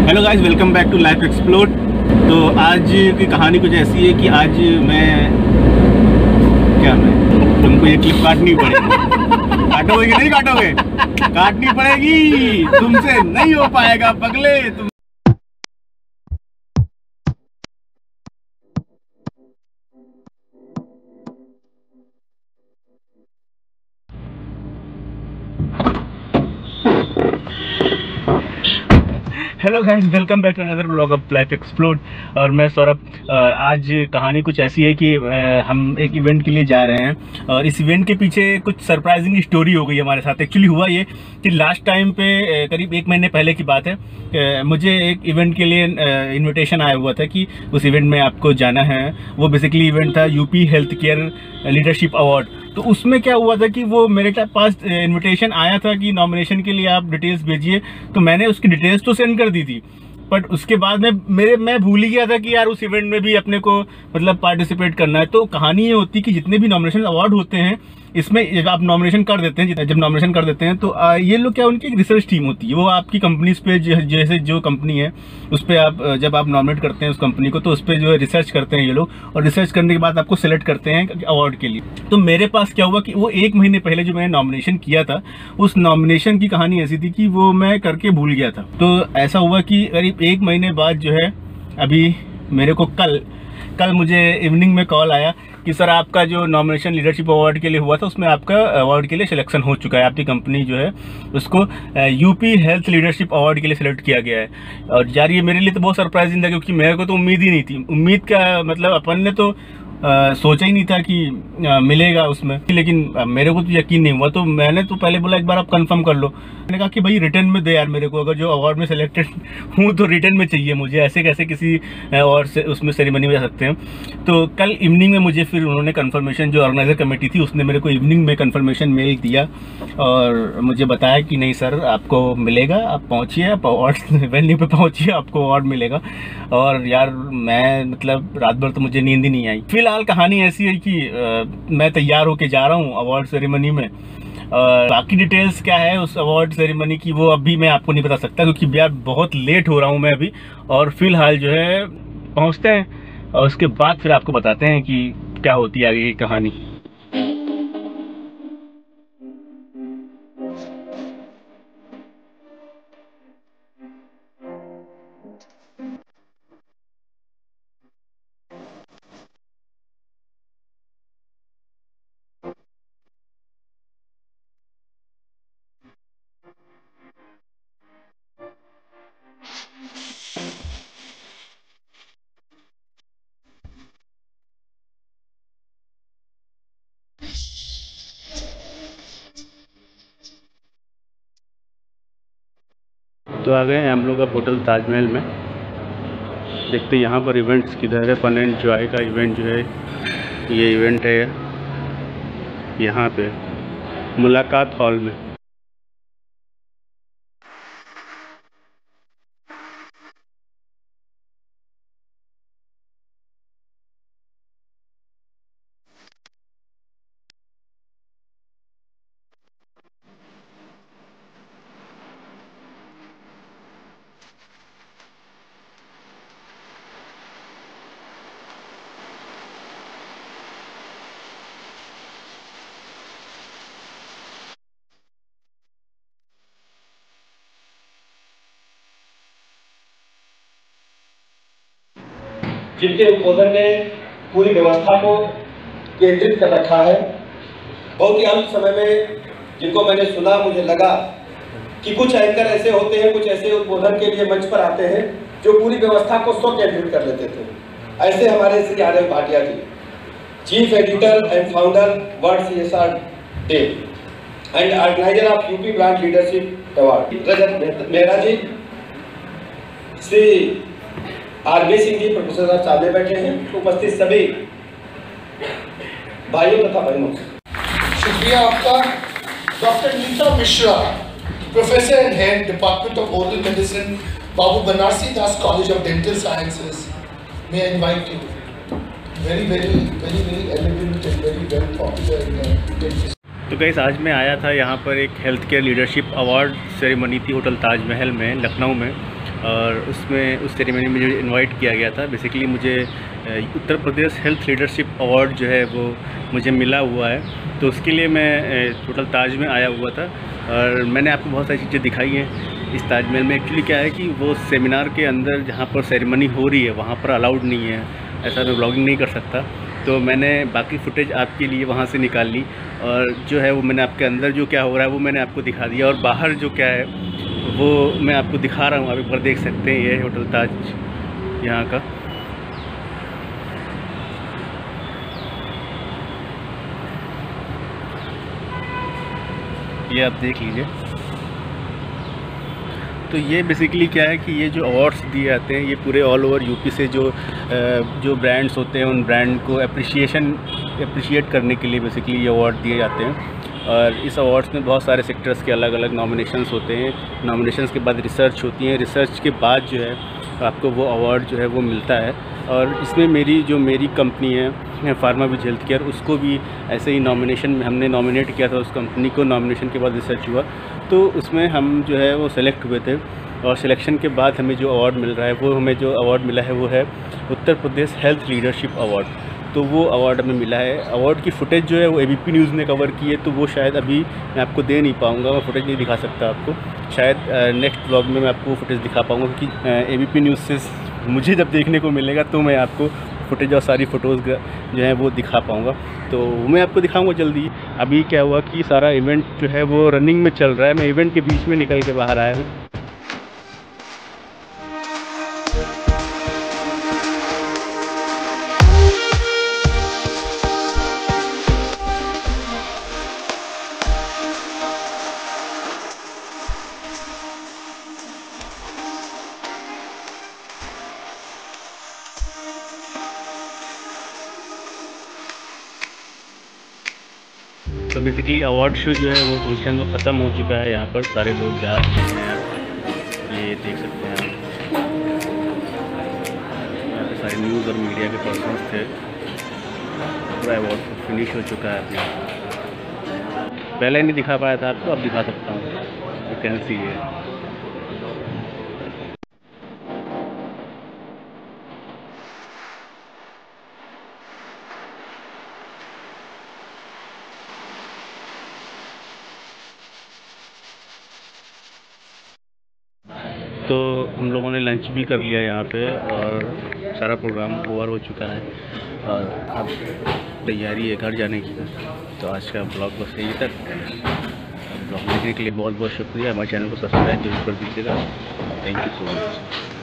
Hello guys, welcome back to Life Explore. तो आज की कहानी कुछ ऐसी है कि आज मैं तुमको ये क्लिप काटनी पड़ेगी। काटोगे कि नहीं काटोगे? काटनी पड़ेगी, तुमसे नहीं हो पाएगा पगले। तुम hello guys, welcome back to another blog of Life Explore. और मैं सौरभ। आज कहानी कुछ ऐसी है कि हम एक इवेंट के लिए जा रहे हैं और इस इवेंट के पीछे कुछ सरप्राइजिंग स्टोरी हो गई हमारे साथ। एक्चुअली हुआ ये कि लास्ट टाइम पे करीब 1 महीने पहले की बात है, मुझे एक इवेंट के लिए इनविटेशन आया हुआ था कि उस इवेंट में आपको जाना है। वो बेसिकली इवेंट था UP health care leadership award. तो उसमें क्या हुआ था कि वो मेरे पास इनविटेशन आया था कि नॉमिनेशन के लिए आप डिटेल्स भेजिए। तो मैंने उसकी डिटेल्स तो सेंड कर दी थी, बट उसके बाद मैं भूल ही गया था कि यार उस इवेंट में भी अपने को मतलब पार्टिसिपेट करना है। तो कहानी ये होती है कि जितने भी नॉमिनेशन अवार्ड होते हैं इसमें जब आप नॉमिनेशन कर देते हैं, तो ये लोग क्या, उनकी एक रिसर्च टीम होती है। वो आपकी कंपनीज पे जैसे जो कंपनी है उस पर आप जब आप नॉमिनेट करते हैं उस कंपनी को, तो उस पर जो है रिसर्च करते हैं ये लोग, और रिसर्च करने के बाद आपको सिलेक्ट करते हैं अवार्ड के लिए। तो मेरे पास क्या हुआ कि वो 1 महीने पहले जो मैंने नॉमिनेशन किया था, उस नॉमिनेशन की कहानी ऐसी थी कि वो मैं करके भूल गया था। तो ऐसा हुआ कि करीब 1 महीने बाद जो है अभी मेरे को कल मुझे इवनिंग में कॉल आया कि सर आपका जो नॉमिनेशन लीडरशिप अवार्ड के लिए हुआ था उसमें आपका अवार्ड के लिए सिलेक्शन हो चुका है। आपकी कंपनी जो है उसको यूपी हेल्थ लीडरशिप अवार्ड के लिए सिलेक्ट किया गया है। और यार ये मेरे लिए तो बहुत सरप्राइजिंग था, क्योंकि मेरे को तो उम्मीद ही नहीं थी। उम्मीद का मतलब अपन ने तो सोचा ही नहीं था कि मिलेगा उसमें, लेकिन मेरे को तो यकीन नहीं हुआ। तो मैंने तो पहले बोला एक बार आप कंफर्म कर लो। मैंने कहा कि भाई रिटर्न में दे यार मेरे को, अगर जो अवार्ड में सिलेक्टेड हूँ तो रिटर्न में चाहिए मुझे, ऐसे कैसे किसी और से उसमें सेरेमनी में जा सकते हैं। तो कल इवनिंग में मुझे फिर उन्होंने कंफर्मेशन, जो ऑर्गेनाइजर कमेटी थी उसने मेरे को इवनिंग में कंफर्मेशन मेल दिया और मुझे बताया कि नहीं सर आपको मिलेगा, आप पहुँचिए, आप अवार्ड वेन्यू पे पहुँचिए, आपको अवार्ड मिलेगा। और यार मैं मतलब रात भर तो मुझे नींद ही नहीं आई। फिलहाल कहानी ऐसी है कि मैं तैयार होके जा रहा हूँ अवार्ड सेरेमनी में। बाकी डिटेल्स क्या है उस अवार्ड सेरेमनी की वो अभी मैं आपको नहीं बता सकता, क्योंकि यार बहुत लेट हो रहा हूँ मैं अभी। और फिलहाल जो है पहुँचते हैं और उसके बाद फिर आपको बताते हैं कि क्या होती है आगे की कहानी। तो आ गए हैं हम लोग अब होटल ताजमहल में। देखते हैं यहाँ पर इवेंट्स किधर है। फन एंड जॉय का इवेंट जो है, ये इवेंट है यहाँ पे मुलाकात हॉल में। जिनके उद्बोधन ने पूरी व्यवस्था को केंद्रित कर रखा है। बहुत ही अल्प समय में जिनको मैंने सुना, मुझे लगा कि कुछ एंकर ऐसे होते हैं, कुछ ऐसे उद्बोधन के लिए मंच पर आते हैं जो पूरी व्यवस्था को स्व केंद्रित कर लेते थे। ऐसे हमारे श्री आर.एफ. Bhatia ji, chief editor and founder world CSR day and organiser of UP branch leadership award, Rajat Mehra ji, Shri आर.बी. सिंह जी, प्रोफेसर साहब सामने बैठे हैं, उपस्थित सभी भाइयों तथा बहनों से शुक्रिया आपका। Doctor Nita Mishra, professor and head department of oral medicine, Babu Banarasi Das college of dental sciences, may I invite you. Very elegant and very well popular. तो गाइस, आज मैं आया था यहाँ पर एक health care leadership award ceremony थी होटल ताजमहल में लखनऊ में। और उसमें उस सेरेमनी में मुझे इनवाइट किया गया था। बेसिकली मुझे Uttar Pradesh health leadership award जो है वो मुझे मिला हुआ है, तो उसके लिए मैं टोटल ताज में आया हुआ था और मैंने आपको बहुत सारी चीज़ें दिखाई हैं इस ताजमहल में। एक्चुअली क्या है कि वो सेमिनार के अंदर जहाँ पर सेरेमनी हो रही है वहाँ पर अलाउड नहीं है, ऐसा मैं ब्लॉगिंग नहीं कर सकता, तो मैंने बाकी फुटेज आपके लिए वहाँ से निकाल ली और जो है वो मैंने आपके अंदर जो क्या हो रहा है वो मैंने आपको दिखा दिया, और बाहर जो क्या है वो मैं आपको दिखा रहा हूँ। आप एक बार देख सकते हैं, ये होटल ताज यहाँ का। ये आप देख लीजिए। तो ये बेसिकली क्या है कि ये जो अवार्ड्स दिए जाते हैं ये पूरे ऑल ओवर यूपी से जो ब्रांड्स होते हैं उन ब्रांड को अप्रिशिएट करने के लिए बेसिकली ये अवार्ड दिए जाते हैं। और इस अवार्ड्स में बहुत सारे सेक्टर्स के अलग अलग नॉमिनेशंस होते हैं। नॉमिनेशंस के बाद रिसर्च होती है, रिसर्च के बाद जो है आपको वो अवार्ड जो है वो मिलता है। और इसमें मेरी कंपनी है फार्माविज हेल्थ केयर, उसको भी ऐसे ही नॉमिनेशन में हमने नॉमिनेट किया था उस कंपनी को। नॉमिनेशन के बाद रिसर्च हुआ तो उसमें हम जो है वो सेलेक्ट हुए थे, और सिलेक्शन के बाद हमें जो अवार्ड मिल रहा है वो हमें जो अवार्ड मिला है वो है Uttar Pradesh health leadership award. तो वो अवार्ड हमें मिला है। अवार्ड की फुटेज जो है वो ABP न्यूज़ ने कवर की है, तो वो शायद अभी मैं आपको दे नहीं पाऊँगा, मैं फुटेज नहीं दिखा सकता आपको। शायद नेक्स्ट व्लॉग में मैं आपको फुटेज दिखा पाऊँगा, क्योंकि ABP न्यूज़ से मुझे जब देखने को मिलेगा तो मैं आपको फुटेज और सारी फ़ोटोज़ जो है वो दिखा पाऊँगा। तो मैं आपको दिखाऊँगा जल्दी। अभी क्या हुआ कि सारा इवेंट जो है वो रनिंग में चल रहा है, मैं इवेंट के बीच में निकल के बाहर आया हूँ। तो बेसिकली अवार्ड शो जो है वो फंक्शन ख़त्म हो चुका है। यहाँ पर सारे लोग जा रहे हैं, ये देख सकते हैं आप। यहाँ पे सारे न्यूज़ और मीडिया के पर्सन्स थे। पूरा अवार्ड फिनिश हो चुका है अपना। पहले नहीं दिखा पाया था आपको, अब दिखा सकता हूँ। यू कैन सी है। तो हम लोगों ने लंच भी कर लिया यहाँ पे और सारा प्रोग्राम ओवर हो चुका है और अब तैयारी है घर जाने की। तो आज का ब्लॉग बस यही तक। ब्लॉग देखने के लिए बहुत बहुत शुक्रिया। हमारे चैनल को सब्सक्राइब जरूर कर दीजिएगा। Thank you so much.